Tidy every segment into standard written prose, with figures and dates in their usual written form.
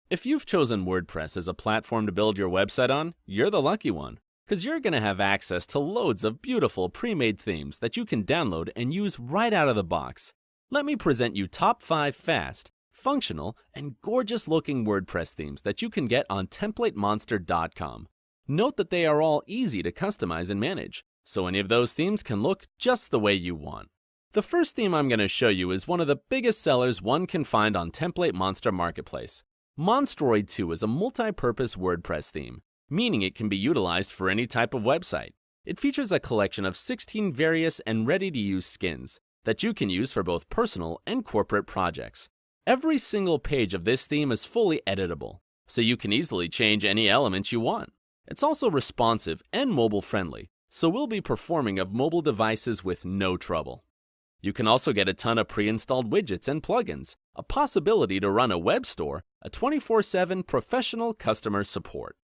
If you've chosen WordPress as a platform to build your website on, you're the lucky one, because you're going to have access to loads of beautiful pre-made themes that you can download and use right out of the box. Let me present you top 5 fast, functional, and gorgeous-looking WordPress themes that you can get on TemplateMonster.com. Note that they are all easy to customize and manage, so any of those themes can look just the way you want. The first theme I'm going to show you is one of the biggest sellers one can find on TemplateMonster Marketplace. Monstroid 2 is a multi-purpose WordPress theme, meaning it can be utilized for any type of website. It features a collection of 16 various and ready-to-use skins that you can use for both personal and corporate projects. Every single page of this theme is fully editable, so you can easily change any elements you want. It's also responsive and mobile-friendly, so we'll be performing of mobile devices with no trouble. You can also get a ton of pre-installed widgets and plugins, a possibility to run a web store, a 24/7 professional customer support.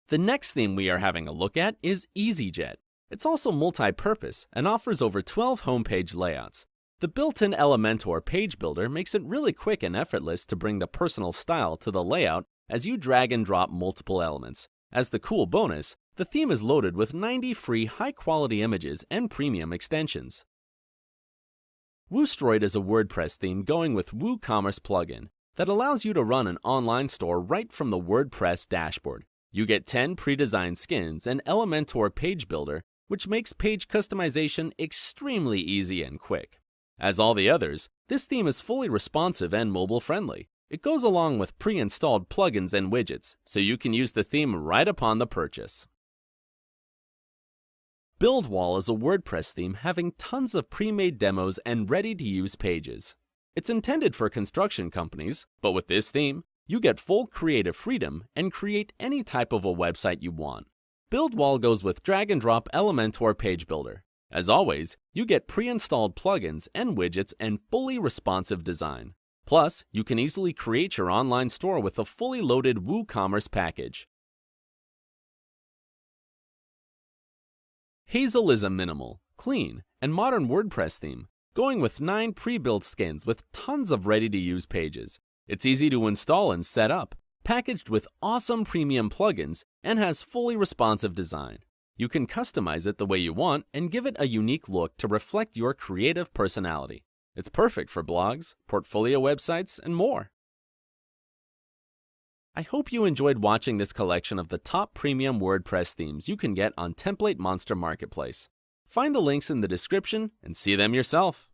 The next theme we are having a look at is EasyJet. It's also multi-purpose and offers over 12 homepage layouts. The built-in Elementor page builder makes it really quick and effortless to bring the personal style to the layout as you drag and drop multiple elements. As the cool bonus, the theme is loaded with 90 free high-quality images and premium extensions. Woostroid is a WordPress theme going with Woocommerce plugin that allows you to run an online store right from the WordPress dashboard. You get 10 pre-designed skins and Elementor page builder, which makes page customization extremely easy and quick. As all the others, this theme is fully responsive and mobile-friendly. It goes along with pre-installed plugins and widgets, so you can use the theme right upon the purchase. BuildWall is a WordPress theme having tons of pre-made demos and ready-to-use pages. It's intended for construction companies, but with this theme, you get full creative freedom and create any type of a website you want. BuildWall goes with drag-and-drop Elementor page builder. As always, you get pre-installed plugins and widgets and fully responsive design. Plus, you can easily create your online store with a fully loaded WooCommerce package. Hazel is a minimal, clean, and modern WordPress theme, going with 9 pre-built skins with tons of ready-to-use pages. It's easy to install and set up, packaged with awesome premium plugins, and has fully responsive design. You can customize it the way you want and give it a unique look to reflect your creative personality. It's perfect for blogs, portfolio websites, and more. I hope you enjoyed watching this collection of the top premium WordPress themes you can get on TemplateMonster Marketplace. Find the links in the description and see them yourself.